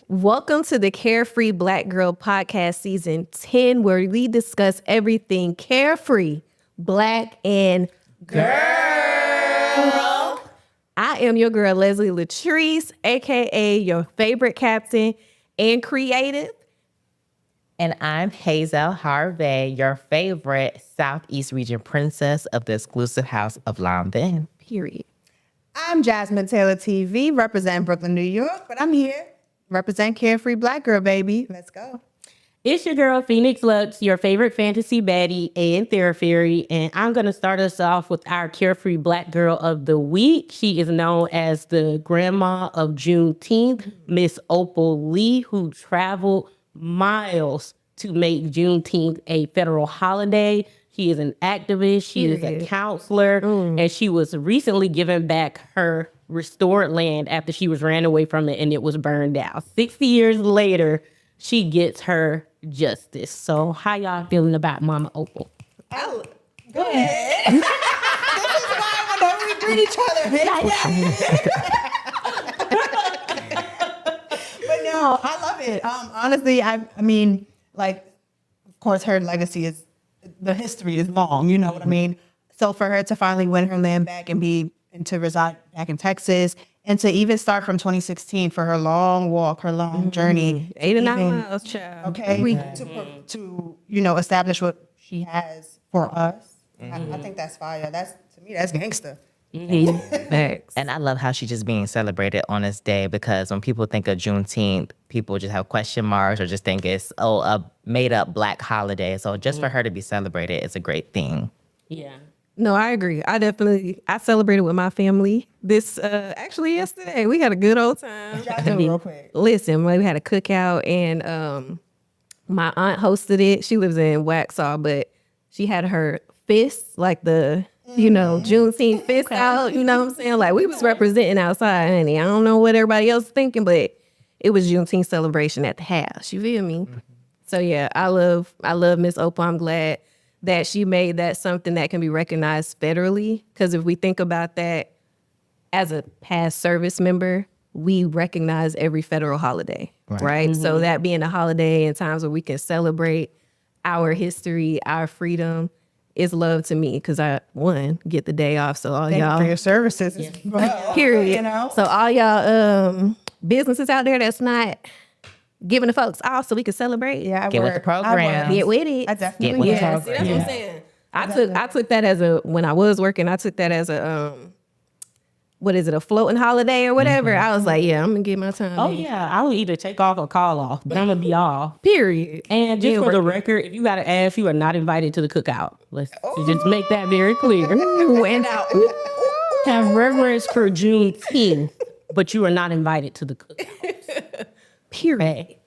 Welcome to the Carefree Black Girl Podcast Season 10, where we discuss everything carefree, black, and girl. I am your girl, Leslie Latrice, aka your favorite captain and creative. And I'm Hazell, Harve, your favorite Southeast region princess of the exclusive house of London. Period. I'm Jasmine Taylor TV, represent Brooklyn, New York, but I'm here. Represent Carefree Black Girl, baby. Let's go. It's your girl, Phoenix Luxe, your favorite fantasy baddie and therapy. And I'm going to start us off with our Carefree Black Girl of the Week. She is known as the grandma of Juneteenth, Miss Opal Lee, who traveled miles to make Juneteenth a federal holiday. She is an activist. She is a counselor. And she was recently given back her restored land after she was ran away from it and it was burned down. 60 years later, she gets her justice. So how y'all feeling about Mama Opal? Go ahead. This is why whenever we greet each other, but no, I love it. Honestly, I mean, like, of course, her legacy is, the history is long, you know what I mean? So for her to finally win her land back and to reside back in Texas, and to even start from 2016 for her long walk, her long journey. 8 or 9 miles, child. Okay, to establish what she has for us. I think that's fire. To me, that's gangster. Thanks. And I love how she's just being celebrated on this day, because when people think of Juneteenth, people just have question marks or just think it's, a made up black holiday. So just for her to be celebrated is a great thing. Yeah. No, I agree. I celebrated with my family this, actually yesterday. We had a good old time. Real quick. Listen, we had a cookout and my aunt hosted it. She lives in Waxhaw, but she had her fists, like the, Juneteenth fist out, you know what I'm saying? Like we was representing outside, honey. I don't know what everybody else is thinking, but it was Juneteenth celebration at the house. You feel me? So yeah, I love Miss Opal. I'm glad that she made that something that can be recognized federally. Because if we think about that as a past service member, we recognize every federal holiday, right? So that being a holiday in times where we can celebrate our history, our freedom, is love to me, because I, get the day off. So all Thank you y'all, for your services. period. So all y'all businesses out there that's not giving the folks off so we can celebrate. Yeah, Get with the program. Get with it. I definitely Get with the Yeah, program. see, that's what I'm saying. I took that as when I was working, I took that as a a floating holiday or whatever. I was like, yeah, I'm gonna get my time. Oh, in. yeah. I would either take off or call off, but I'm going to be off. Period. And just Yeah, for the record, if you got to ask, you are not invited to the cookout. Let's just make that very clear. And out. Have reverence for Juneteenth, but you are not invited to the cookout. Period.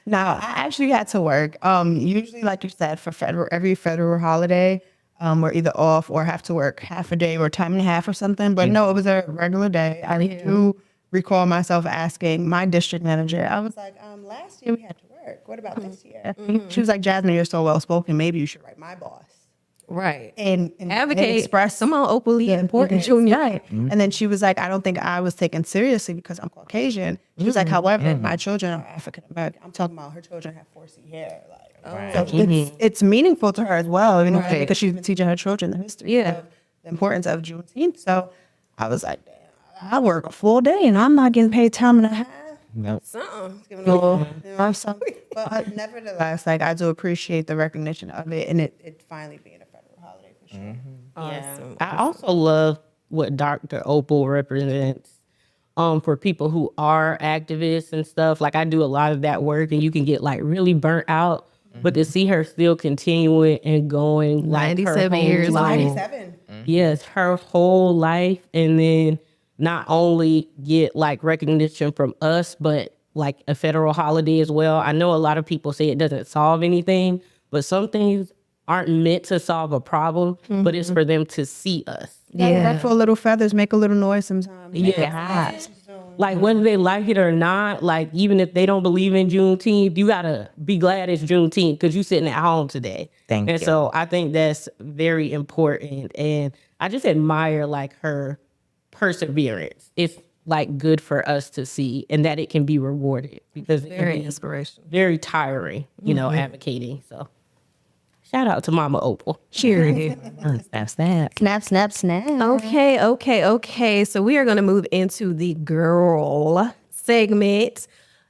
Now, I actually had to work. Usually, like you said, for every federal holiday, we're either off or have to work half a day or time and a half or something. But no, it was a regular day. I do recall myself asking my district manager, I was like, last year we had to work. What about this year? She was like, Jasmine, you're so well spoken. Maybe you should write my boss. Right. And Advocate. express Come on, Opal Lee. important Junior. Right. And then she was like, I don't think I was taken seriously because I'm Caucasian. She was like, however, my children are African American. I'm talking about her children have 4C hair. So it's meaningful to her as well, because she's been teaching her children the history of the importance of Juneteenth. So I was like, damn, I work a full day and I'm not getting paid time and a half. Nope. Something. But nevertheless, like I do appreciate the recognition of it and it finally being a federal holiday for sure. Yeah. I also love what Dr. Opal represents for people who are activists and stuff. Like I do a lot of that work and you can get like really burnt out. But to see her still continuing and going like 97 years old. 97. Yes, her whole life. And then not only get like recognition from us, but like a federal holiday as well. I know a lot of people say it doesn't solve anything, but some things aren't meant to solve a problem, but it's for them to see us. Yeah. Ruffle little feathers, make a little noise sometimes. Yeah. Like whether they like it or not, like even if they don't believe in Juneteenth, you gotta be glad it's Juneteenth because you're sitting at home today. Thank you. So I think that's very important. And I just admire like her perseverance. It's like good for us to see, and that it can be rewarded because it can Very be inspirational. very tiring, advocating. So shout out to Mama Opal. Cheery. That's that. Snap, snap, snap. Okay. So we are going to move into the girl segment.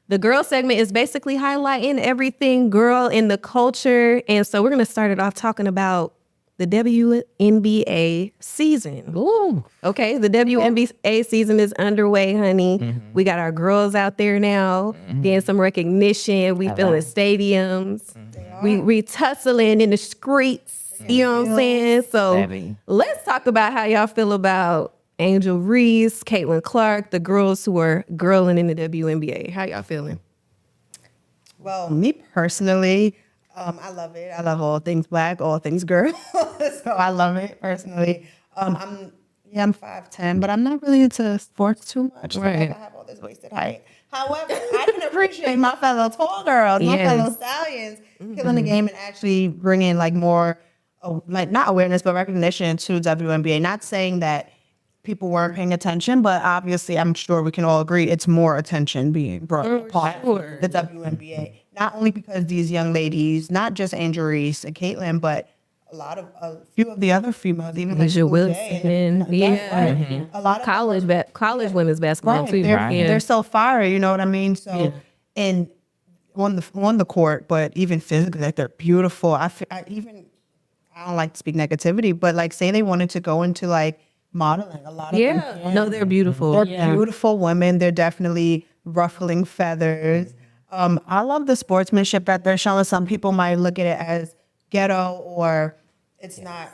The girl segment is basically highlighting everything girl in the culture. And so we're going to start it off talking about the WNBA season. Ooh. Okay, the WNBA season is underway, honey. We got our girls out there now, getting some recognition. We filling stadiums. We tussling in the streets. You know what I'm saying? So Savvy. let's talk about how y'all feel about Angel Reese, Caitlin Clark, the girls who are girling in the WNBA. How y'all feeling? Well, me personally, I love it. I love all things black, all things girl. So I love it personally. I'm 5'10", but I'm not really into sports too much. Right. Like, I have all this wasted height. However, I can appreciate my fellow tall girls, my Yes. fellow stallions, killing the game and actually bringing like more, like not awareness, but recognition to WNBA. Not saying that people weren't paying attention, but obviously I'm sure we can all agree it's more attention being brought upon the WNBA. Not only because these young ladies, not just Angel Reese and Caitlin, but a few of the other females, even like Asia Blue Wilson, Jay and- a lot of college women's basketball right, too. they're so fiery, you know what I mean? So, and on the court, but even physically, like they're beautiful. I don't like to speak negativity, but like say they wanted to go into like modeling, a lot of them can. No, they're beautiful. They're beautiful women. They're definitely ruffling feathers. I love the sportsmanship that they're showing. Some people might look at it as ghetto or it's not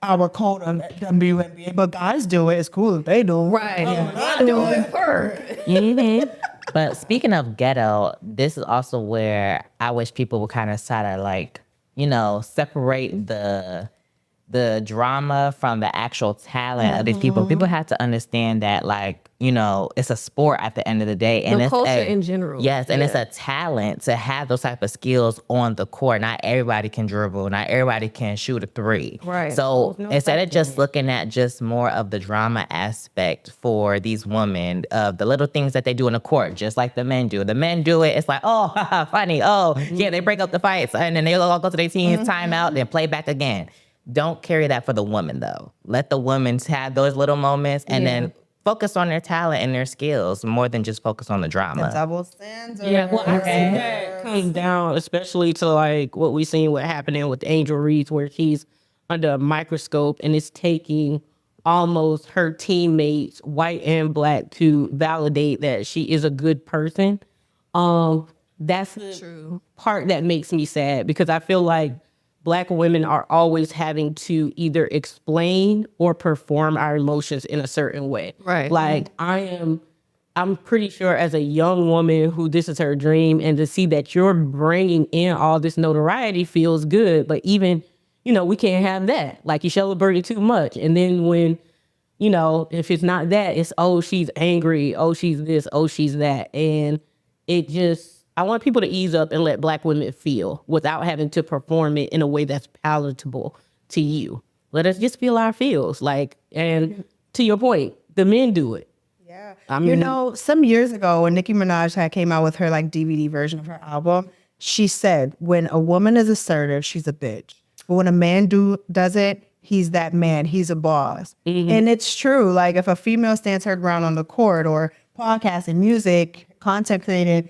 our code of WNBA, but guys do it. It's cool if they do it. Right. I do it. But speaking of ghetto, this is also where I wish people would kind of try to like, separate the drama from the actual talent of these people. People have to understand that, like, it's a sport at the end of the day. And The it's culture in general. Yes, and it's a talent to have those type of skills on the court. Not everybody can dribble. Not everybody can shoot a three. Right. So instead of just looking at just more of the drama aspect for these women, of the little things that they do in the court, just like the men do. The men do it, it's like, oh, haha, funny. Oh, yeah, they break up the fights. And then they all go to their team's timeout, then play back again. Don't carry that for the women, though. Let the women have those little moments and then focus on their talent and their skills more than just focus on the drama. Double standard. Yeah, well, I think that comes down especially to like what we seen what happening with Angel Reese, where she's under a microscope and it's taking almost her teammates, white and black, to validate that she is a good person. That's the part that makes me sad, because I feel like Black women are always having to either explain or perform our emotions in a certain way. Right. Like I'm pretty sure as a young woman who this is her dream, and to see that you're bringing in all this notoriety feels good. But even, we can't have that. Like, you celebrate it too much. And then when, if it's not that, it's, oh, she's angry. Oh, she's this. Oh, she's that. And it just, I want people to ease up and let Black women feel without having to perform it in a way that's palatable to you. Let us just feel our feels. Like, and to your point, the men do it. Yeah. I mean, Some years ago when Nicki Minaj came out with her like DVD version of her album, she said, when a woman is assertive, she's a bitch. But when a man does it, he's that man. He's a boss. And it's true. Like, if a female stands her ground on the court or podcasting, music, content creating,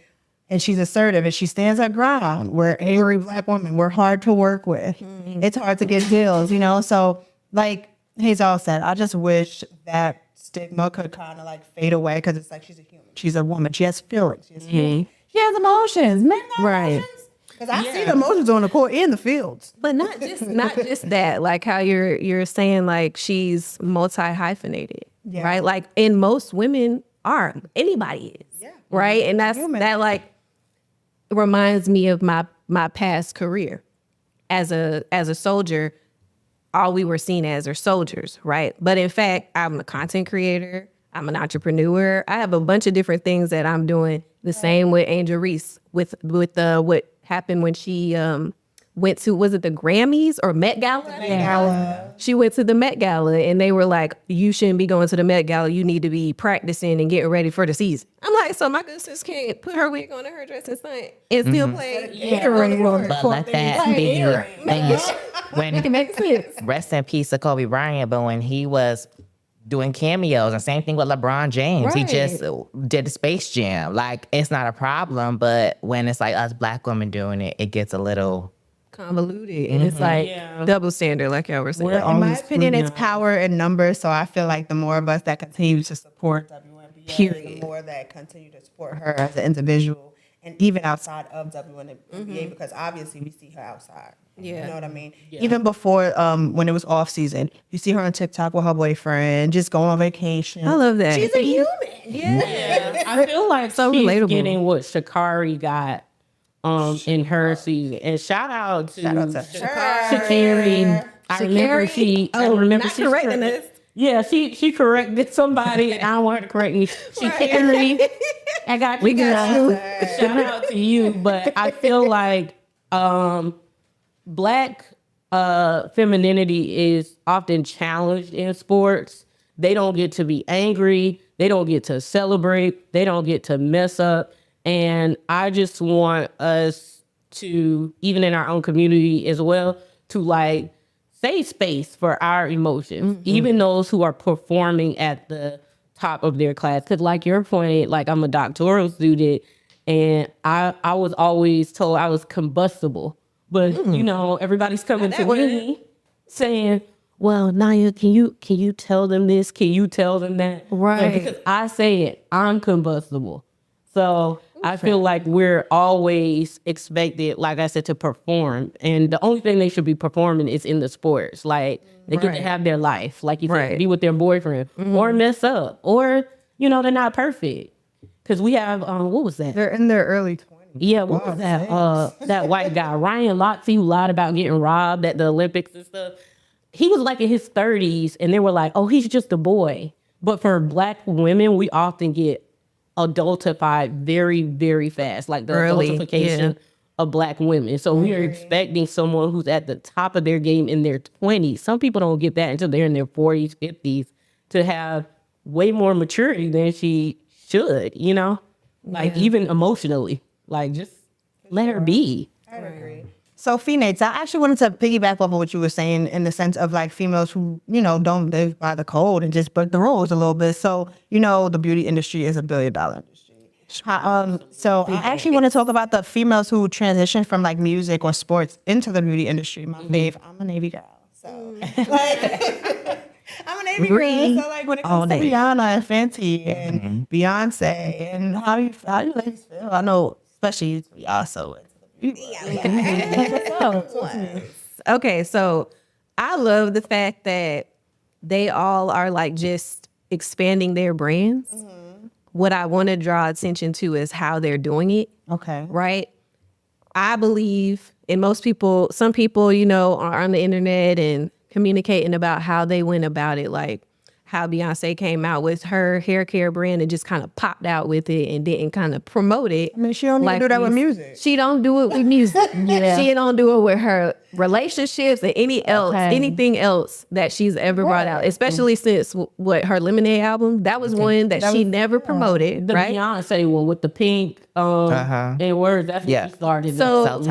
and she's assertive and she stands her ground, we're angry Black women. We're hard to work with. It's hard to get deals, So, like Hazell said, I just wish that stigma could kind of like fade away, because it's like she's a human. She's a woman. She has feelings. She has emotions. Men got emotions. Because I see the emotions on the court in the fields. But not just that, like how you're saying, like, she's multi-hyphenated, right? Like, and most women are. Anybody is, right? And that like reminds me of my past career as a soldier. All we were seen as are soldiers, right? But in fact, I'm a content creator. I'm an entrepreneur. I have a bunch of different things that I'm doing. The same with Angel Reese, with what happened when she went to, was it the Grammys or Met Gala? She went to the Met Gala and they were like, you shouldn't be going to the Met Gala. You need to be practicing and getting ready for the season. I'm like, so my good sis can't put her wig on and her dress and stunt and still play. But let that be when It makes sense. rest in peace to Kobe Bryant, but when he was doing cameos, and same thing with LeBron James, he Right. just did the Space Jam. Like, it's not a problem, but when it's like us black women doing it, it gets a little Convoluted. And it's like double standard, like y'all were saying. We're In my always opinion, it's scrutinized. power in numbers. So I feel like the more of us that continue to support WNBA, Period. the more that continue to support her as an individual and even outside of WNBA, because obviously we see her outside. Yeah. You know what I mean? Even before, when it was off season, you see her on TikTok with her boyfriend, just going on vacation. I love that. She's a human. Yeah. I feel like So she's relatable. getting what Sha'Carri got in her season. And shout out to Sha'Carri. I remember she not correcting us. Yeah, she corrected somebody and I don't want her to correct me. Sha'Carri. I got We you. got you. Shout out to you. But I feel like Black femininity is often challenged in sports. They don't get to be angry. They don't get to celebrate. They don't get to mess up. And I just want us to, even in our own community as well, to like save space for our emotions, even those who are performing at the top of their class. Because like you're pointing, like I'm a doctoral student and I was always told I was combustible. But you know, everybody's coming to me saying, well, Naya, can you tell them this? Can you tell them that? Right. And because I say it, I'm combustible. So I feel like we're always expected, like I said, to perform. And the only thing they should be performing is in the sports. Like they get to have their life, like you said, Right. be with their boyfriend or mess up or, you know, they're not perfect. Because we have, what was that? They're in their early 20s. Yeah, what was that? That white guy, Ryan Lochte, who lied about getting robbed at the Olympics and stuff. He was like in his 30s, and they were like, "Oh, he's just a boy." But for Black women, we often get adultified very, very fast, like the Early, adultification of Black women. So we are expecting someone who's at the top of their game in their 20s. Some people don't get that until they're in their 40s, 50s, to have way more maturity than she should. You know, like even emotionally. Like, just let her be. I agree. So, Phoenix, I actually wanted to piggyback off of what you were saying in the sense of like females who, you know, don't live by the code and just break the rules a little bit. So, you know, the beauty industry is $1 billion industry. So I actually want to talk about the females who transition from like music or sports into the beauty industry. My fave, I'm a Navy girl. So, like, I'm a Navy girl. So, like, when it comes to Rihanna and Fenty and Beyonce and how you ladies feel, I know, especially y'all so into the beauty. Okay, so I love the fact that they all are like just expanding their brands. What I want to draw attention to is how they're doing it. Okay. Right? I believe, and most people, some people, you know, are on the internet and communicating about how they went about it, like how Beyonce came out with her hair care brand and just kind of popped out with it and didn't kind of promote it. I mean, she don't even do that with music. She don't do it with music. She don't do it with her relationships and anything else that she's ever brought out, especially since her Lemonade album. That was one that she never promoted, The right? Beyonce one with the pink and words. That's what she started. So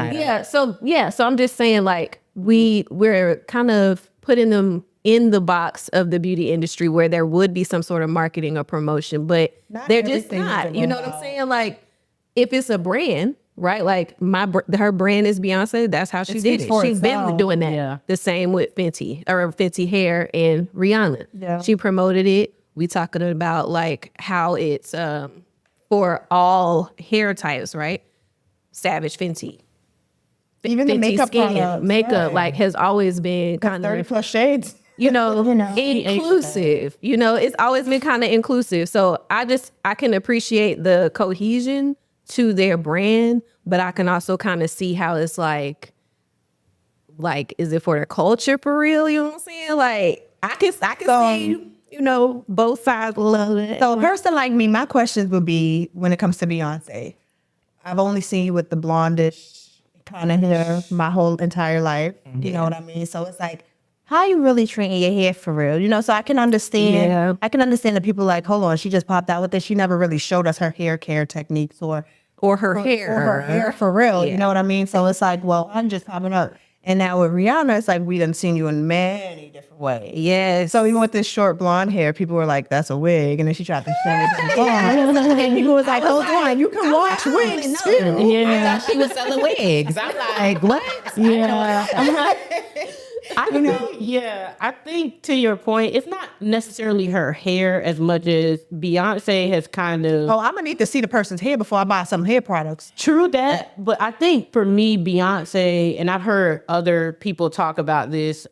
so I'm just saying, like, we're kind of putting them in the box of the beauty industry where there would be some sort of marketing or promotion, but they're just not. You know what I'm saying? Like, if it's a brand, right? Like her brand is Beyonce. That's how she did it. She's been doing that. Yeah. The same with Fenty or Fenty Hair and Rihanna. Yeah. She promoted it. We talking about like how it's for all hair types, right? Savage Fenty. Even the Fenty makeup skin, products, makeup like has always been kind 30 of, plus shades. you know, inclusive. You know, it's always been kind of inclusive. So I can appreciate the cohesion to their brand, but I can also kind of see how it's like, is it for the culture for real? You know what I'm saying? Like I can see, you know, both sides love it. So a person like me, my questions would be when it comes to Beyonce. I've only seen you with the blondish kind of hair my whole entire life. You know what I mean? So it's like, how you really treating your hair for real? You know, so I can understand. Yeah. I can understand that people like, hold on, she just popped out with this. She never really showed us her hair care techniques or her hair. or her hair for real. Yeah. You know what I mean? So it's like, well, I'm just popping up. And now with Rihanna, it's like we done seen you in many different ways. Yes. So even with this short blonde hair, people were like, that's a wig. And then she tried to show it. And people was like, hold on, you can wash wigs too. I thought she was selling wigs. I'm like, what? Yeah. I I think to your point, it's not necessarily her hair as much as Beyonce has kind of I'm gonna need to see the person's hair before I buy some hair products. true that. But I think for me, Beyonce, and I've heard other people talk about this,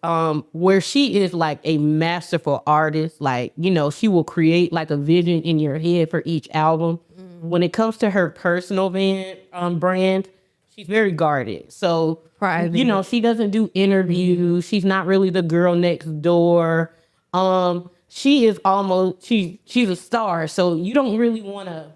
where she is like a masterful artist. Like, you know, she will create like a vision in your head for each album. When it comes to her personal brand, she's very guarded. So, Private. you know, she doesn't do interviews. She's not really the girl next door. She is almost, she's a star. So you don't really want to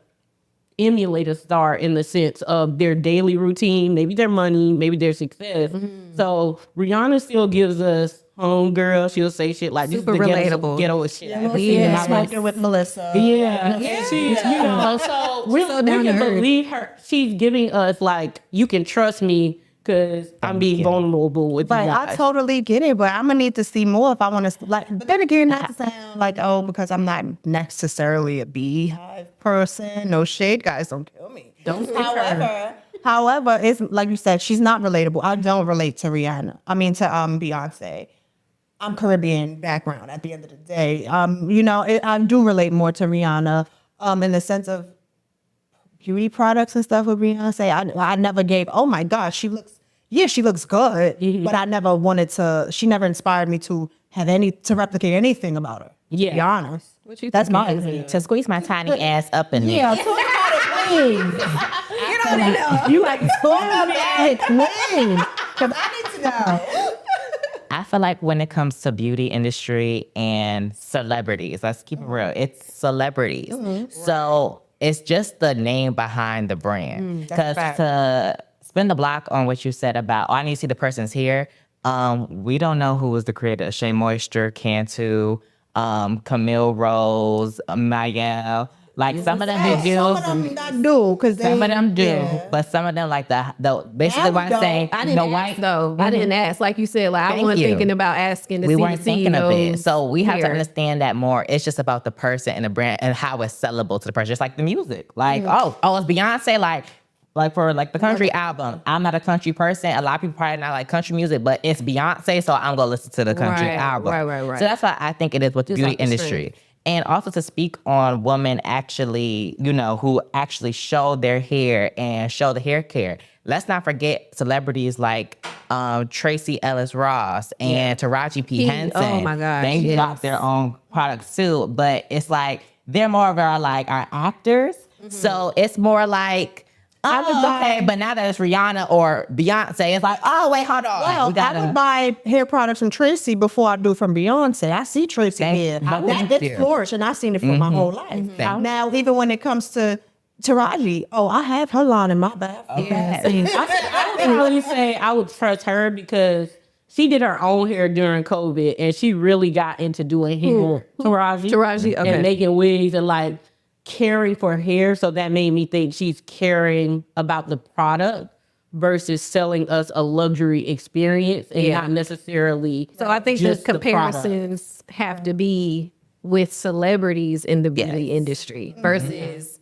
emulate a star in the sense of their daily routine, maybe their money, maybe their success. So Rihanna still gives us homegirl. She'll say shit like Super this is the relatable. ghetto shit. I ever seen in Yeah, my life. smoking with Melissa. Yeah. She's, you know, so we So down to can earth. believe her. She's giving us like, you can trust me because I'm being vulnerable with you But guys. I totally get it, but I'm gonna need to see more if I want to. Like, but then again, not to sound like because I'm not necessarily a beehive person. No shade, guys, don't kill me. Don't However, it's like you said, she's not relatable. I don't relate to Rihanna. I mean to Beyonce. I'm Caribbean background at the end of the day. You know, I do relate more to Rihanna in the sense of beauty products and stuff with Beyonce. I never gave, oh my gosh, she looks good, but I never wanted to, she never inspired me to replicate anything about her. Yeah. To be honest. What you That's think? my opinion. To squeeze my tiny ass up in there. Yeah, talk about it, please. Get on it. You like talk about it, please. Because I need to know. I feel like when it comes to beauty industry and celebrities, let's keep it real. It's celebrities. So it's just the name behind the brand. That's a Because fact. to spin the block on what you said about, I need to see the person's hair. We don't know who was the creator of Shea Moisture, Cantu, Camille Rose, Mayel. Like some of them do. Some of them not do, because Some of them do, but some of them like the basically what I'm don't. saying. I didn't ask though. I didn't ask. Like you said, like I Thank wasn't you. thinking about asking to We see weren't the thinking of it. CEO's So we have to hair. understand that more. It's just about the person and the brand and how it's sellable to the person. Just like the music. Like, oh, it's Beyonce, like for like the country album. I'm not a country person. A lot of people probably not like country music, but it's Beyonce, so I'm gonna listen to the country Right, album. right. So that's why I think it is with the beauty like the industry. And also to speak on women actually, you know, who actually show their hair and show the hair care. Let's not forget celebrities like Tracy Ellis Ross and Taraji P. Henson. Oh my gosh, They yes. got their own products too, but it's like they're more of our actors. So it's more like, okay, but now that it's Rihanna or Beyonce, it's like, oh wait, hold on. Well, I would buy hair products from Tracy before I do from Beyonce. I see Tracy hair. thank That's you. flourish, and I've seen it for my whole life. Now, even when it comes to Taraji, I have her line in my bathroom. I would really say I would trust her because she did her own hair during COVID and she really got into doing hair. Taraji, okay. And making wigs and like caring for hair. So that made me think she's caring about the product versus selling us a luxury experience and Yeah. not necessarily. So I think the just the product. comparisons have to be with celebrities in the beauty industry versus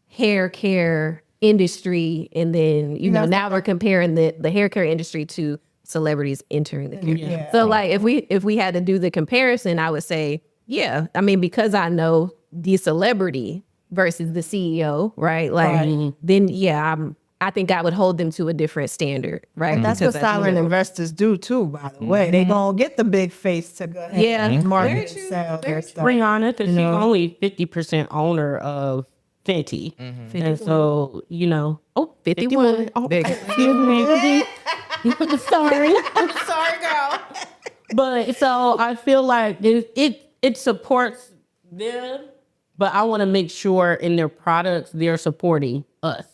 hair care industry, and then now we're comparing the hair care industry to celebrities entering the care. Yeah. So like if we had to do the comparison, I would say, yeah, I mean, because I know the celebrity versus the CEO, right? Like then I think I would hold them to a different standard, right? That's Because what silent investors do too, by the way. They gonna get the big face to go ahead Yeah. and market Very and true. sell their stuff. Rihanna, because she's only 50% owner of Fenty. And so, 51. Oh, Big. excuse me. Sorry. Sorry, girl. But so I feel like it supports them, but I want to make sure in their products they're supporting us,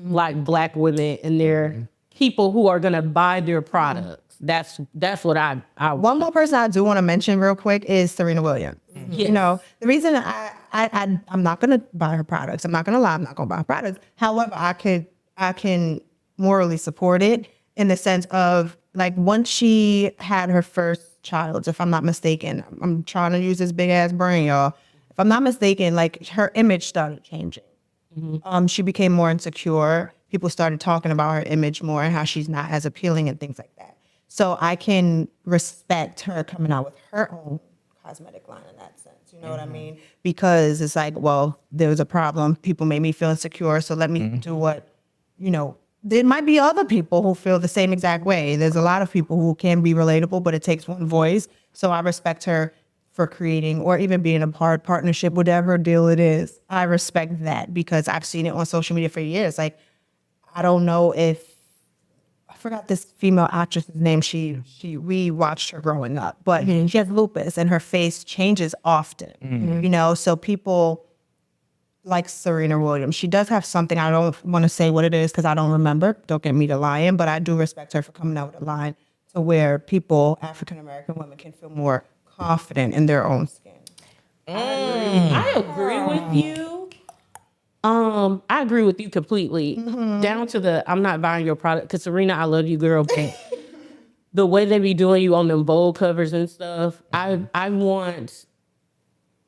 like Black women, and they're people who are gonna buy their products. That's what I One more person I do want to mention real quick is Serena Williams. Yes. You know, the reason I'm not going to buy her products. I'm not going to lie. I'm not going to buy her products. However, I can morally support it in the sense of like once she had her first child, if I'm not mistaken, I'm trying to use this big ass brain, y'all. If I'm not mistaken, like her image started changing. She became more insecure. People started talking about her image more and how she's not as appealing and things like that. So I can respect her coming out with her own cosmetic line in that sense. You know what I mean? Because it's like, well, there was a problem. People made me feel insecure. So let me do what, you know, there might be other people who feel the same exact way. There's a lot of people who can be relatable, but it takes one voice. So I respect her for creating or even being a partnership, whatever deal it is. I respect that because I've seen it on social media for years. Like, I don't know if, I forgot this female actress's name. We watched her growing up, but she has lupus and her face changes often, you know? So people like Serena Williams, she does have something. I don't want to say what it is because I don't remember. Don't get me to lying, but I do respect her for coming out with a line to where people, African-American women, can feel more confident in their own skin. I agree with you. I agree with you completely. Down to the I'm not buying your product because Serena, I love you, girl. But the way they be doing you on them bold covers and stuff, I want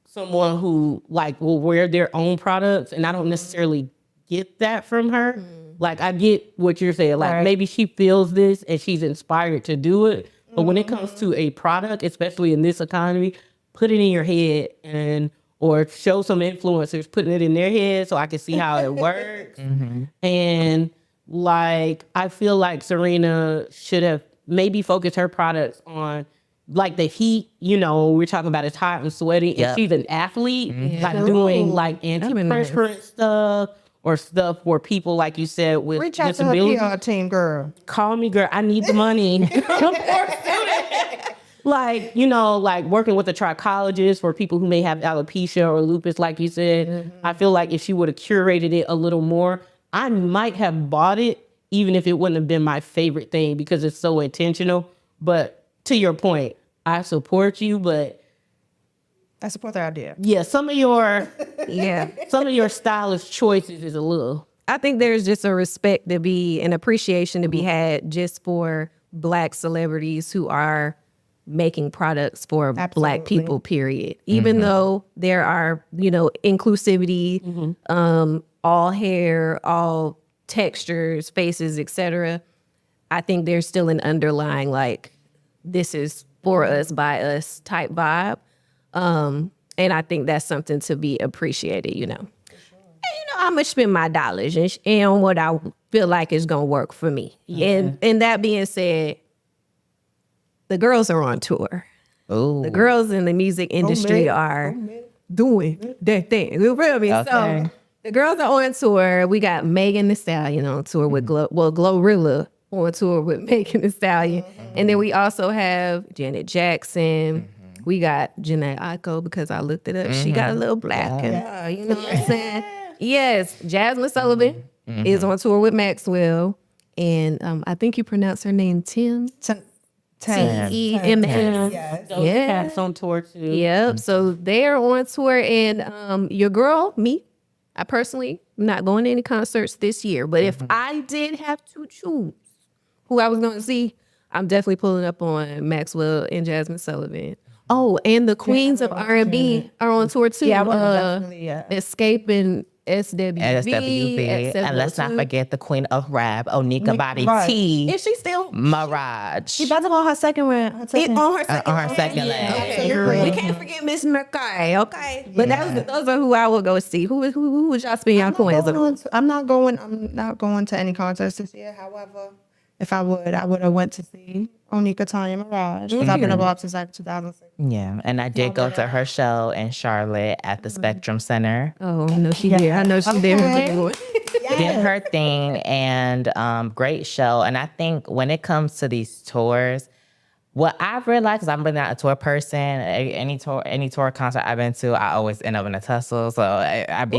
someone who like will wear their own products, and I don't necessarily get that from her. Like I get what you're saying. Like maybe she feels this and she's inspired to do it, but when it comes to a product, especially in this economy, put it in your head or show some influencers putting it in their head so I can see how it works. And like, I feel like Serena should have maybe focused her products on like the heat, you know, we're talking about it's hot and sweaty and she's an athlete, like doing like antiperspirant stuff or stuff for people, like you said, with Reach out to disabilities. her PR team, girl. Call me, girl. I need the money. Like, you know, like working with a trichologist for people who may have alopecia or lupus, like you said. I feel like if she would have curated it a little more, I might have bought it, even if it wouldn't have been my favorite thing because it's so intentional. But to your point, I support you, but I support the idea. yeah, some of your Yeah. some of your stylish choices is a little. I think there's just a respect to be, an appreciation to be had just for Black celebrities who are making products for Black people, period. Even though there are, you know, inclusivity, all hair, all textures, faces, etc. I think there's still an underlying, like, this is for us, by us type vibe. And I think that's something to be appreciated, you know. And, you know, I'm going to spend my dollars and on what I feel like is going to work for me. And that being said, the girls are on tour. Ooh. The girls in the music industry are doing their thing. You feel me? Okay. So the girls are on tour. We got Megan Thee Stallion on tour with Glorilla on tour with Megan Thee Stallion. And then we also have Janet Jackson. We got Janae Aiko because I looked it up. She got a little black in her, you know what I'm saying? Yes, Jasmine Sullivan is on tour with Maxwell. And I think you pronounce her name Tim. T-E-M-S. Yes. Those cats on tour too. Yep. So they're on tour, and your girl, me, I personally am not going to any concerts this year. But if I did have to choose who I was going to see, I'm definitely pulling up on Maxwell and Jasmine Sullivan. Oh, and the Queens of R&B are on tour too. Yeah, definitely, Escape and SWV. And let's not forget the queen of rap, Onika Body T. Is she still? Mirage. She about to go on her second one. On her second, On her second leg. Okay. We can't forget Miss McCay, okay? But those are who I will go see. Who would y'all spend y'all coins on? I'm not going to any concerts this year. However, if I would have went to see Onika Tanya Mirage because I've been involved since like 2006. Yeah, and I did go to her show in Charlotte at the Spectrum Center. Oh, no, she did. I know she did. Did her thing, and great show. And I think when it comes to these tours, what I've realized is I'm really not a tour person. Any tour concert I've been to, I always end up in a tussle. So I be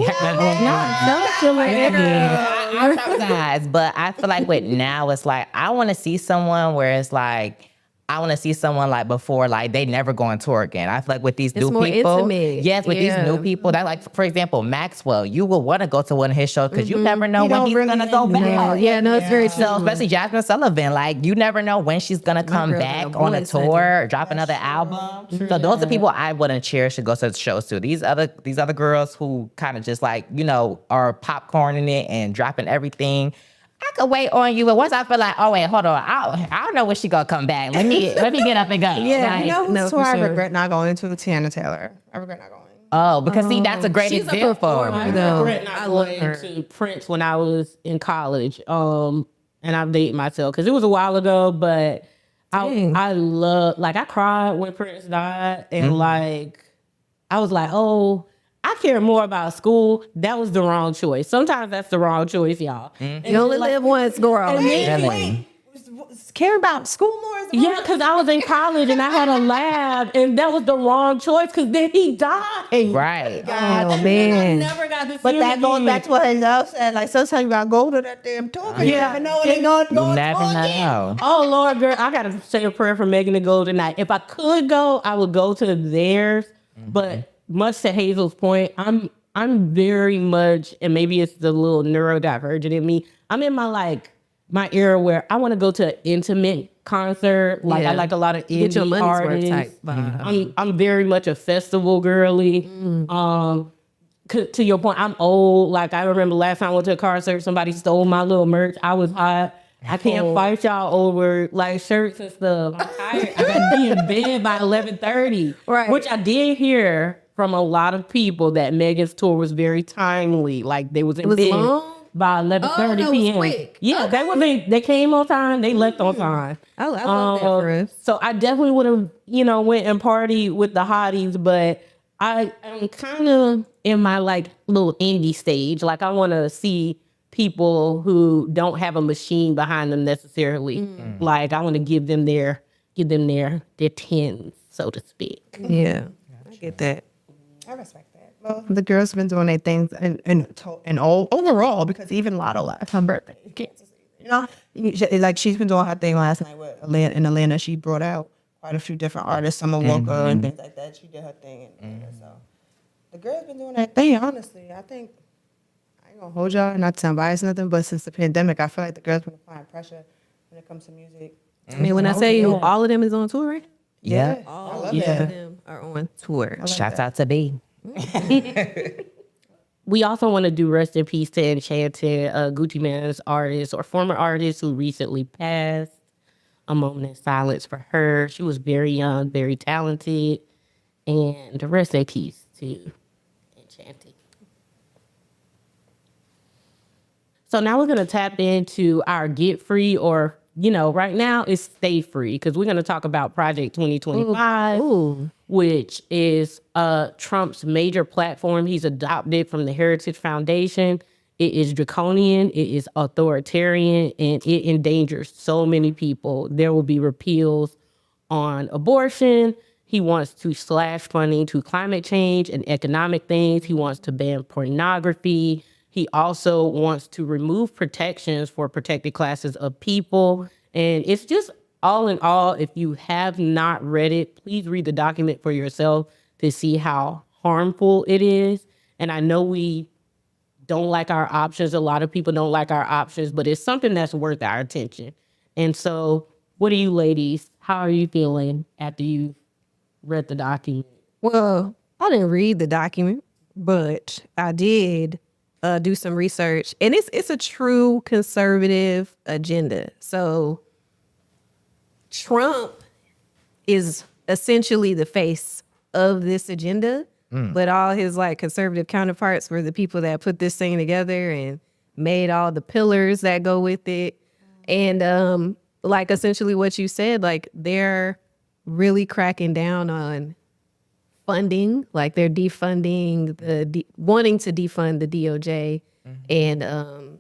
I'm traumatized, but I feel like with now it's like I want to see someone where it's like I want to see someone like before, like they never go on tour again. I feel like with these It's new more people, intimate. yes, with these new people, that like for example Maxwell, you will want to go to one of his shows because you never know when he's gonna go back. It's very true. So especially Jasmine Sullivan, like you never know when she's gonna come girl back got a on a voice, tour, drop another album. So those are people I wouldn't cherish to go to the shows to. These other girls who kind of just like are popcorning it and dropping everything. I could wait on you, but once I feel like, oh wait, hold on, I don't know when she gonna come back. Let me get up and go. Yeah, You know whose no, tour for I sure. regret not going to? Tiana Taylor. I regret not going. Oh, because see, that's a great She's a example. performer, though. regret not I love going her. to Prince when I was in college. And I'm dating myself because it was a while ago, but Dang. I love, like, I cried when Prince died, and like I was like, oh, I care more about school. That was the wrong choice. Sometimes that's the wrong choice, y'all. And You only live once, girl. and then- Really? Care about school more? Is yeah, because I was in college and I had a lab, and that was the wrong choice because then he died. Right. Oh man. Never got to see But him that goes again. back to what Hazell said. Like sometimes you gotta go to that damn tour. You never know when they gonna You go. never know. Oh Lord, girl, I gotta say a prayer for Megan to go tonight. If I could go, I would go to theirs. But much to Hazel's point, I'm very much, and maybe it's the little neurodivergent in me. I'm in my era where I want to go to an intimate concert. Like I Yeah. like a lot of Get your indie money's worth artists. type vibe. I'm very much a festival girly. To your point, I'm old. Like I remember last time I went to a concert, somebody stole my little merch. I was hot. I can't fight y'all over like shirts and stuff. I'm tired. I got to be in bed by 11:30. Right. Which I did hear from a lot of people that Megan's tour was very timely. Like they was in was bed long? by 11:30 Oh, no, it was p.m. quick. Yeah, they came on time. They left on time. I love that for us. So I definitely would have, went and partied with the hotties, but I am kind of in my like little indie stage. Like I want to see people who don't have a machine behind them necessarily. Like I want to give them their tens, so to speak. Yeah. I get that. I respect that. Well, the girls have been doing their things and all overall because even Lotto last her birthday. Like she's been doing her thing last night with Atlanta. She brought out quite a few different artists, Summer Walker and things like that. She did her thing, and so the girls been doing that thing. Honestly, I think I ain't gonna hold y'all, not to sound biased or nothing, but since the pandemic, I feel like the girls been applying pressure when it comes to music. I mean, when I say you, all of them is on tour, right? Yeah. All love of that. them are on tour. Shouts out to B. We also want to do rest in peace to Enchanted, Gucci Mane's artist or former artist who recently passed. A moment in silence for her. She was very young, very talented, and rest in peace to Enchanted. So now we're going to tap into our get free or, right now it's stay free because we're going to talk about Project 2025. Ooh. Which is Trump's major platform. He's adopted from the Heritage Foundation. It is draconian, it is authoritarian, and it endangers so many people. There will be repeals on abortion. He wants to slash funding to climate change and economic things. He wants to ban pornography. He also wants to remove protections for protected classes of people. And it's just all in all, if you have not read it, please read the document for yourself to see how harmful it is. And I know we don't like our options. A lot of people don't like our options, but it's something that's worth our attention. And so what are you ladies? How are you feeling after you read the document? Well, I didn't read the document, but I did do some research, and it's a true conservative agenda. So Trump is essentially the face of this agenda, but all his like conservative counterparts were the people that put this thing together and made all the pillars that go with it. And like essentially what you said, like they're really cracking down on funding, like they're defunding wanting to defund the DOJ and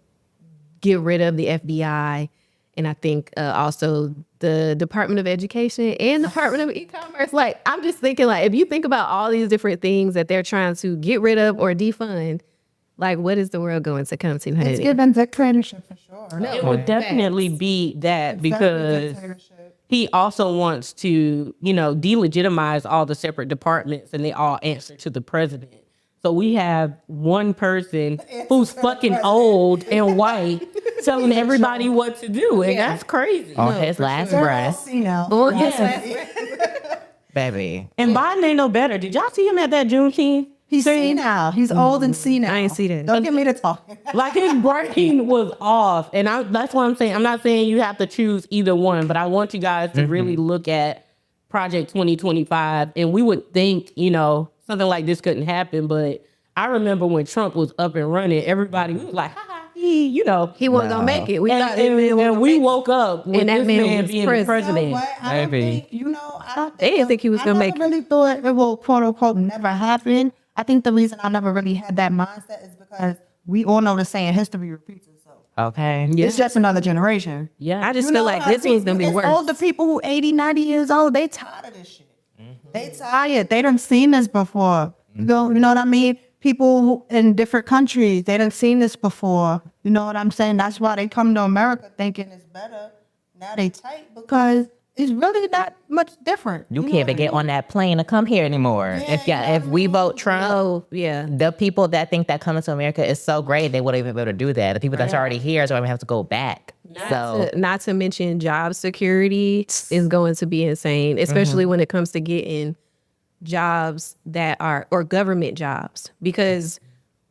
get rid of the FBI. And I think also the Department of Education and Department of E-commerce. Like, I'm just thinking, like, if you think about all these different things that they're trying to get rid of or defund, Like, what is the world going to come to, It's honey? given dictatorship for sure. No. It would definitely be that because he also wants to, delegitimize all the separate departments and they all answer to the president. So we have one person who's fucking old and white telling everybody what to do. And that's crazy. On his last breath, Boy, baby. And Biden ain't no better. Did y'all see him at that Juneteenth? He's senile. He's old and senile. I ain't see that. Don't get me to talk. Like his brain was off. And that's what I'm saying. I'm not saying you have to choose either one, but I want you guys to really look at Project 2025. And we would think, something like this couldn't happen. But I remember when Trump was up and running, everybody was like, ha ha, he wasn't gonna make it. We thought and we woke up with And that this man man was being the president. You know what? I don't Maybe. think, I don't They didn't think he was gonna make it. I never really thought it will, quote unquote, never happen. I think the reason I never really had that mindset is because we all know the saying, history repeats itself. Okay. It's just another generation. Yeah. I just feel like this one's gonna be worse. All the people who 80, 90 years old, they tired of this shit. They tired. They done seen this before. You know what I mean? People who, in different countries, they done seen this before. You know what I'm saying? That's why they come to America thinking it's better. Now they tight because it's really not much different. You can't even get on that plane to come here anymore. If we vote Trump, Oh, yeah. the people that think that coming to America is so great, they wouldn't even be able to do that. The people that's already here is going to have to go back. Not to mention job security is going to be insane, especially when it comes to getting jobs that are, or government jobs, because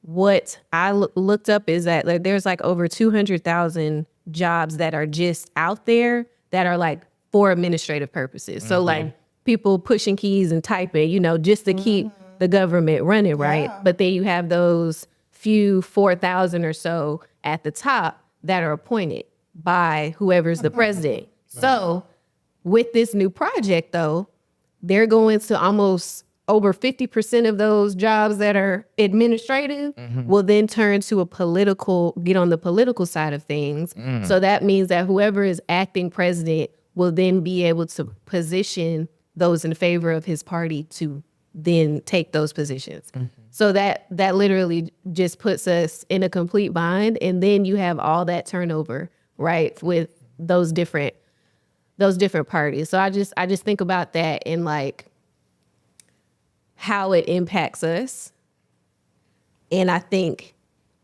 what I looked up is that there's like over 200,000 jobs that are just out there that are like for administrative purposes. So like people pushing keys and typing, just to keep the government running, right? Yeah. But then you have those few 4,000 or so at the top that are appointed by whoever's the president. So with this new project though, they're going to almost over 50% of those jobs that are administrative will then turn to get on the political side of things. So that means that whoever is acting president will then be able to position those in favor of his party to then take those positions. So that literally just puts us in a complete bind. And then you have all that turnover, right, with those different parties. So I just think about that and like how it impacts us. And I think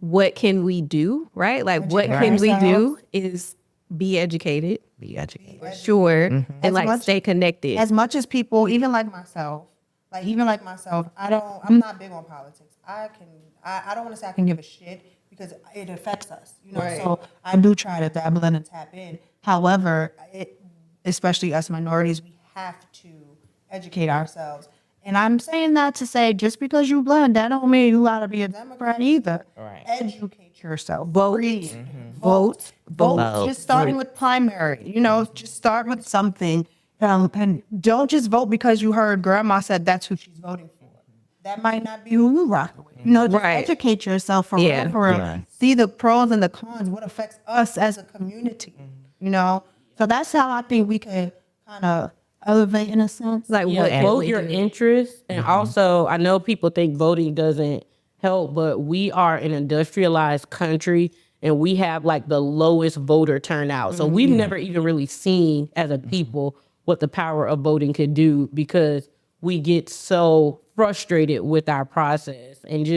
what can we do, right? Like what can we do is be educated. Be educated. For sure. And As like much- stay connected. As much as people, even like myself, I'm not big on politics. I don't want to say I can give a shit because it affects us, Right. So I do try to dabble in and tap in. However, especially us minorities, we have to educate ourselves. And I'm saying that to say, just because you black, that don't mean you gotta be a Democrat either. Right. Educate yourself. Vote. Vote. Just starting with primary. Just start with something. And don't just vote because you heard grandma said that's who she's voting for. That might not be who you rock with. Just Right. educate yourself for Yeah. real, for real. Yeah. See the pros and the cons, what affects us as a community, So that's how I think we can kind of elevate in a sense. like Yeah, what can vote we your do? interests. And also, I know people think voting doesn't help, but we are an industrialized country and we have like the lowest voter turnout. So we've never even really seen as a people what the power of voting could do because we get so frustrated with our process. And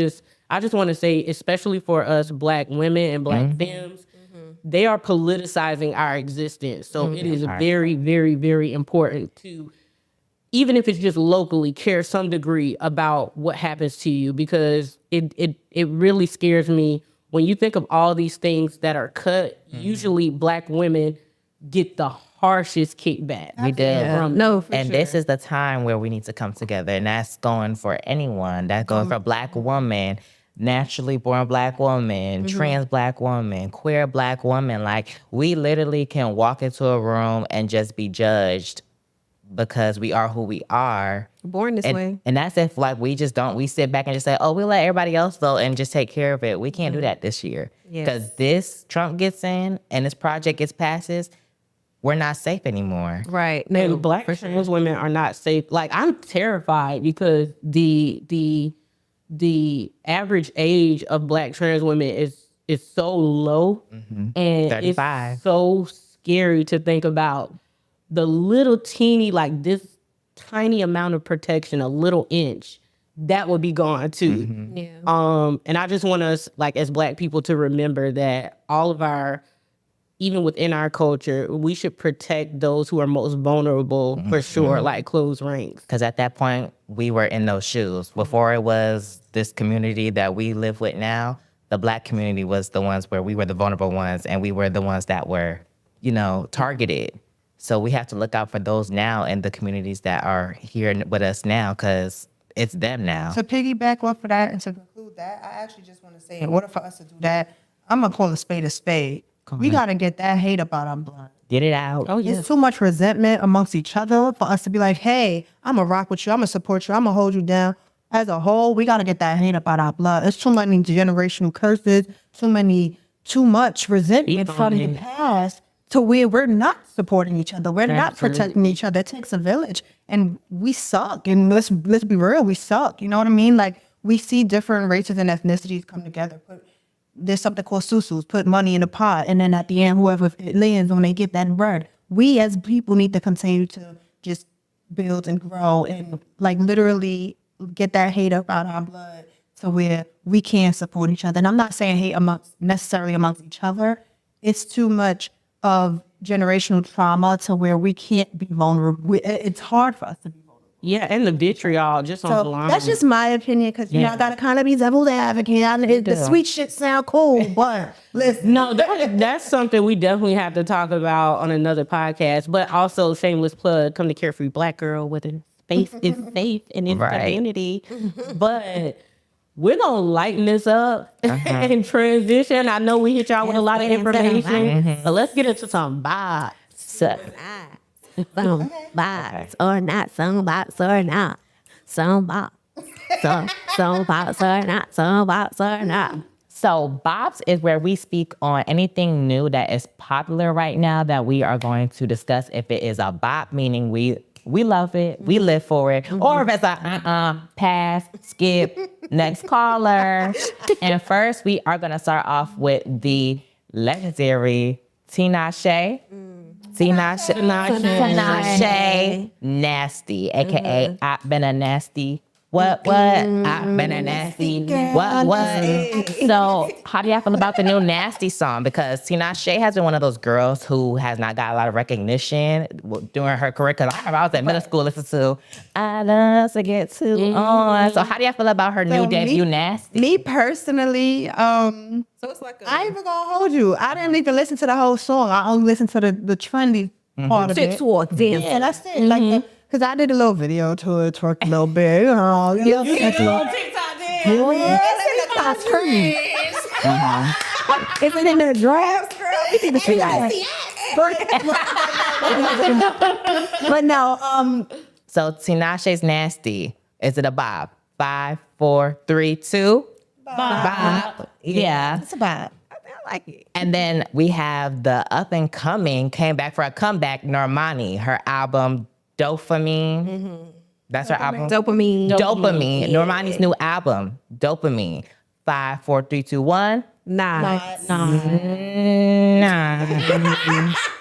I just want to say, especially for us Black women and Black femmes, they are politicizing our existence. So it is very, very, very important to, even if it's just locally, care some degree about what happens to you because it really scares me when you think of all these things that are cut. Usually Black women get the harshest kickback. We do. No, for And sure. this is the time where we need to come together. And that's going for anyone. That's going for Black woman, naturally born Black woman, trans Black woman, queer Black woman. Like we literally can walk into a room and just be judged because we are who we are. Born this way. And that's if like we sit back and just say, oh, we'll let everybody else vote and just take care of it. We can't do that this year. Yes. Because this Trump gets in and this project gets passes, we're not safe anymore. Right. No, And Black trans women are not safe. Like I'm terrified because the the average age of Black trans women is so low, and 35. it's so scary to think about the little teeny, like this tiny amount of protection, a little inch, that would be gone too. Yeah. And I just want us, like, as Black people, to remember that all of our, even within our culture, we should protect those who are most vulnerable for sure, like close ranks. Because at that point, we were in those shoes. Before it was this community that we live with now, the Black community was the ones where we were the vulnerable ones, and we were the ones that were, targeted. So we have to look out for those now in the communities that are here with us now, because it's them now. To piggyback off of that and to conclude that, I actually just want to say, in order for us to do that, I'm going to call a spade a spade. We got to get that hate up out our blood. Get it out. Oh, yeah. It's too much resentment amongst each other for us to be like, hey, I'm going to rock with you. I'm going to support you. I'm going to hold you down. As a whole, we got to get that hate up out our blood. There's too many generational curses, too much resentment from the past to where we're not supporting each other. We're not protecting each other. It takes a village. And we suck. And let's be real, we suck. You know what I mean? Like, we see different races and ethnicities come together. There's something called susus, put money in a pot, and then at the end, whoever it lands on, they get that bread. We as people need to continue to just build and grow and, like, literally get that hate up out our blood to where we can support each other. And I'm not saying hate necessarily amongst each other. It's too much of generational trauma to where we can't be vulnerable. It's hard for us to be vulnerable. Yeah, and the vitriol just on the So line. that's just my opinion, because you know, I gotta kind of be devil's advocate. The sweet shit sound cool, but listen. No, that's something we definitely have to talk about on another podcast. But also, shameless plug, come to Carefree Black Girl, where the space is safe and in Right. community. But we're gonna lighten this up and transition. I know we hit y'all with a lot of information, but let's get into some vibes. Some box or not, some box or not, some box, some box or not, some box or not. So bops is where we speak on anything new that is popular right now that we are going to discuss. If it is a bop, meaning we love it, we live for it, or if it's a pass, skip, next caller. And first, we are going to start off with the legendary Tinashe. Tinashe Nasty, aka I've been a nasty. What? I've been a nasty. What? So, how do y'all feel about the new Nasty song? Because Tinashe has been one of those girls who has not got a lot of recognition during her career. Because I was at middle school listening to I Love to Get Too On. So, how do y'all feel about her new debut, Nasty? Me personally, So it's like I ain't even gonna hold you. I didn't even listen to the whole song. I only listened to the trendy part of it. TikTok dance. Yeah, that's it. Like, cause I did a little video to it, twerk a little bit. You know, TikTok dance. That's crazy. Is it in the draft, girl? We need to see that. But no, So, Tinashe's Nasty. Is it a bop? 5, 4, 3, 2. Bop. Yeah. it's about. I like it. And then we have the up and coming, came back for a comeback, Normani, her album Dopamine. That's her album. Dopamine. Dopamine. Yeah. Normani's new album, Dopamine. 5, 4, 3, 2, 1. Nah.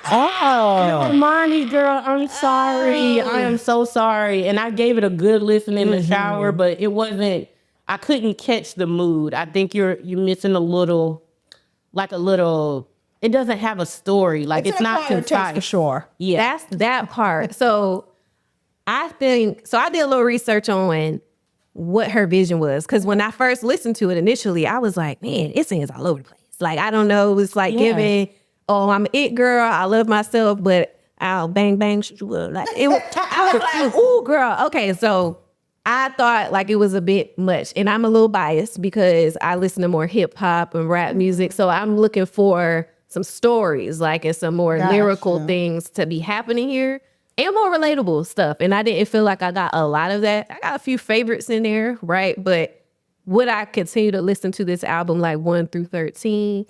Oh. Monty, girl, I'm sorry. I am so sorry. And I gave it a good listen in the shower, but it wasn't, I couldn't catch the mood. I think you're missing a little, it doesn't have a story. Like, it's not concise. for sure. Yeah. That's that part. So I did a little research on what her vision was. Because when I first listened to it initially, I was like, man, it sings all over the place. Like, I don't know. It's like giving, oh, I'm an it girl. I love myself, but I'll bang, bang, shoot you up. Like, I was like, ooh, girl. Okay, so I thought like it was a bit much. And I'm a little biased because I listen to more hip hop and rap music. So I'm looking for some stories, like, and some more lyrical things to be happening here. And more relatable stuff. And I didn't feel like I got a lot of that. I got a few favorites in there, right? But would I continue to listen to this album like 1 through 13?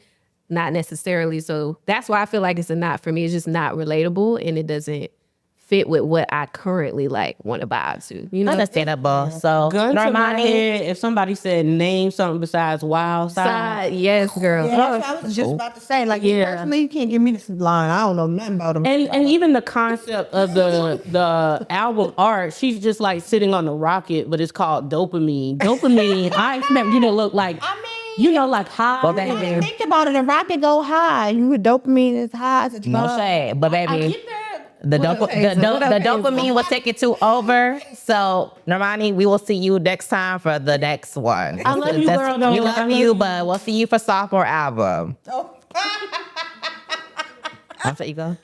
Not necessarily. So that's why I feel like it's a not for me. It's just not relatable and it doesn't fit with what I currently like want to vibe to. You know, Understandable. So Gun to my Normani, head, if somebody said name something besides Wild Side, side, yes, girl. Yeah, that's what I was just about to say. Like, Yeah. personally, you can't give me this line. I don't know nothing about them. and even the concept of the album art, she's just like sitting on the rocket, but it's called dopamine. Dopamine, I expect you to look like, like high. Well, baby, Think about it. A rocket go high. You with dopamine is high as a no drug. shade, but I baby, get that. the dopamine will take it to over. So Normani, we will see you next time for the next one. I love you, girl, though. We I love love you, you. but we'll see you for sophomore album. After you go.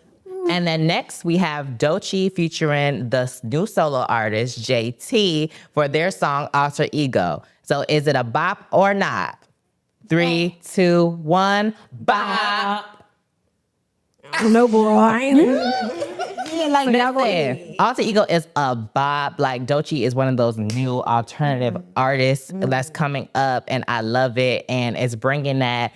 And then next we have Doechii featuring the new solo artist JT for their song Alter Ego. So is it a bop or not? 3, 2, 1, bop. No, boy. Yeah, like Listen, Alter Ego is a bop. Like Doechii is one of those new alternative artists that's coming up, and I love it. And it's bringing that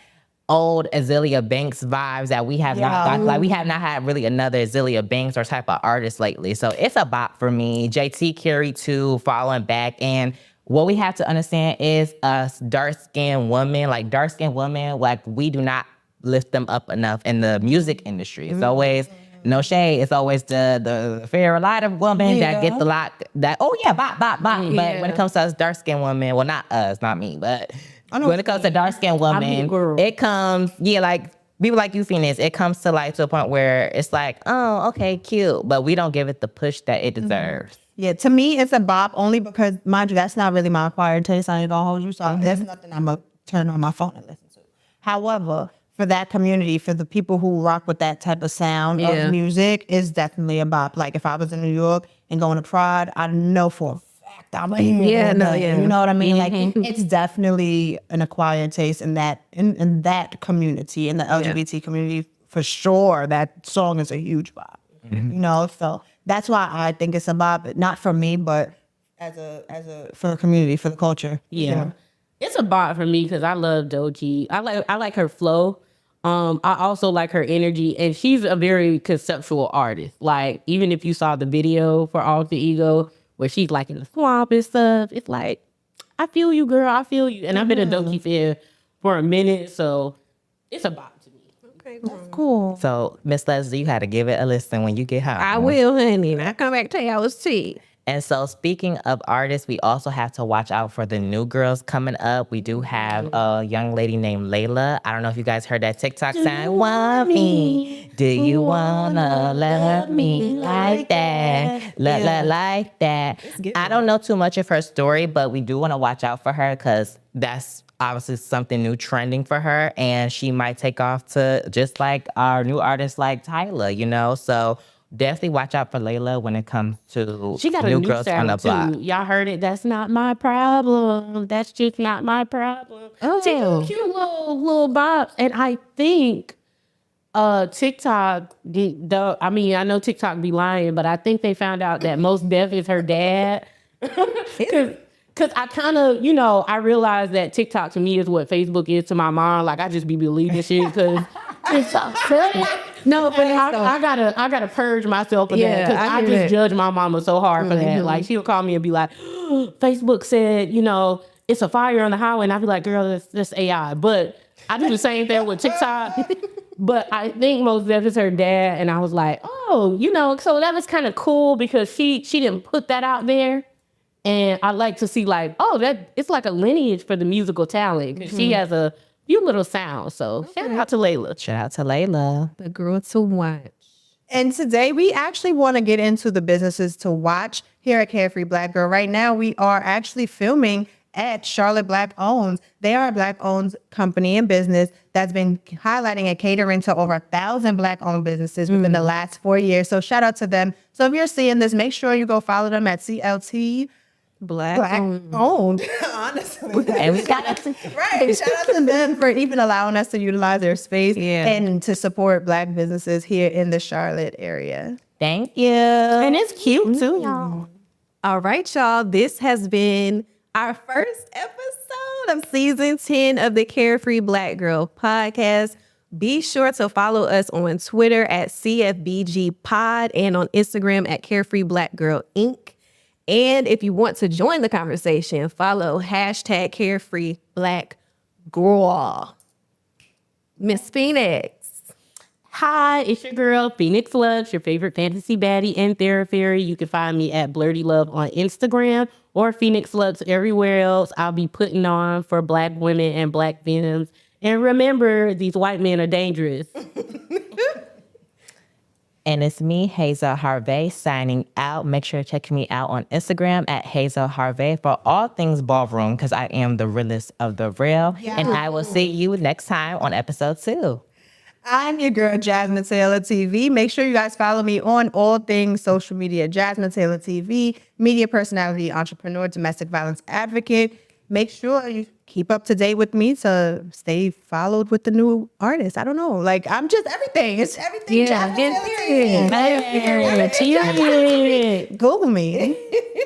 old Azealia Banks vibes that we have not got. Like we have not had really another Azealia Banks or type of artist lately. So it's a bop for me. JT Carey too, following back. And what we have to understand is us dark-skinned women, like we do not lift them up enough in the music industry. It's always no shade. It's always the fair lighter woman that get the lot that bop. But when it comes to us dark-skinned women, well, not us, not me, but when it comes to dark-skinned women, it comes like people like you, Phoenix. It comes to a point where it's like, oh, okay, cute, but we don't give it the push that it deserves. Yeah, to me, it's a bop only because, mind you, that's not really my acquired taste. I ain't gonna hold you. So that's nothing I'm gonna turn on my phone and listen to. However, for that community, for the people who rock with that type of sound of music, is definitely a bop. Like if I was in New York and going to Pride, I know for a fact I'm like, you know what I mean? Like it's definitely an acquired taste in that in that community, in the LGBT community for sure. That song is a huge bop. You know, so that's why I think it's a bop. Not for me, but as a for the community, for the culture. Yeah. It's a bop for me because I love Doechii. I like her flow. I also like her energy, and she's a very conceptual artist. Like even if you saw the video for Alter Ego, where she's like in the swamp and stuff, it's like I feel you, girl. I feel you. And I've been a Doechii fan for a minute, so it's a bop to me. Okay, Cool. So Miss Leslie, you had to give it a listen when you get home. I will, honey. And I come back to tell you I was tea. And so speaking of artists, we also have to watch out for the new girls coming up. We do have a young lady named Layla. I don't know if you guys heard that TikTok sound. Want me? Do you wanna love me like that? Like that. I don't know too much of her story, but we do want to watch out for her because that's obviously something new trending for her. And she might take off to just like our new artists like Tyler, you know? So definitely watch out for Layla when it comes to She got a new new girls on the sound block. too. Y'all heard it? That's not my problem. That's just not my problem. Oh. Cute little bops. And I think TikTok, I know TikTok be lying, but I think they found out that Most Def is her dad. Cause I kind of, I realized that TikTok to me is what Facebook is to my mom. Like I just be believing shit because TikTok. No, but I gotta purge myself of that because I just judge my mama so hard for that. Like she'll call me and be like, Facebook said, it's a fire on the highway, and I'll be like, girl, that's AI. But I do the same thing with TikTok. But I think Most Def is her dad, and I was like, oh, so that was kind of cool because she didn't put that out there. And I like to see that it's like a lineage for the musical talent because she has a few little sounds. So shout out to Layla. Shout out to Layla. The girl to watch. And today we actually want to get into the businesses to watch here at Carefree Black Girl. Right now we are actually filming at Charlotte Black Owns. They are a Black owned company and business that's been highlighting and catering to over 1,000 Black owned businesses within the last 4 years. So shout out to them. So if you're seeing this, make sure you go follow them at CLT Black owned. Honestly. And we got Right. Shout out to them for even allowing us to utilize their space and to support Black businesses here in the Charlotte area. Thank you. And it's cute too, y'all. All right, y'all. This has been our first episode of season 10 of the Carefree Black Girl podcast. Be sure to follow us on Twitter at CFBG Pod and on Instagram at Carefree Black Girl Inc. And if you want to join the conversation, follow hashtag Carefree Black Girl. Miss Phoenix. Hi, it's your girl, Phoenix Lux, your favorite fantasy baddie and therapy. You can find me at Blurty Love on Instagram or Phoenix Lux everywhere else. I'll be putting on for Black women and Black femmes. And remember, these white men are dangerous. And it's me, Hazell Harve, signing out. Make sure to check me out on Instagram at Hazell Harve for all things ballroom, because I am the realest of the real. Yeah. And I will see you next time on episode 2. I'm your girl, Jasmine Taylor TV. Make sure you guys follow me on all things social media. Jasmine Taylor TV, media personality, entrepreneur, domestic violence advocate. Make sure you keep up to date with me to stay followed with the new artists. I don't know. Like, I'm just everything. It's everything. Yeah, Google me.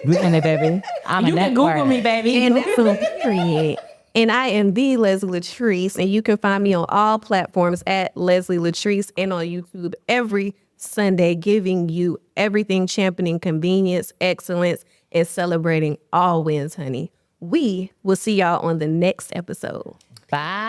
Baby. I'm You can Google me, baby. And that's a period. And I am the Leslie Latrice, and you can find me on all platforms at Leslie Latrice and on YouTube every Sunday, giving you everything, championing convenience, excellence, and celebrating all wins, honey. We will see y'all on the next episode. Bye.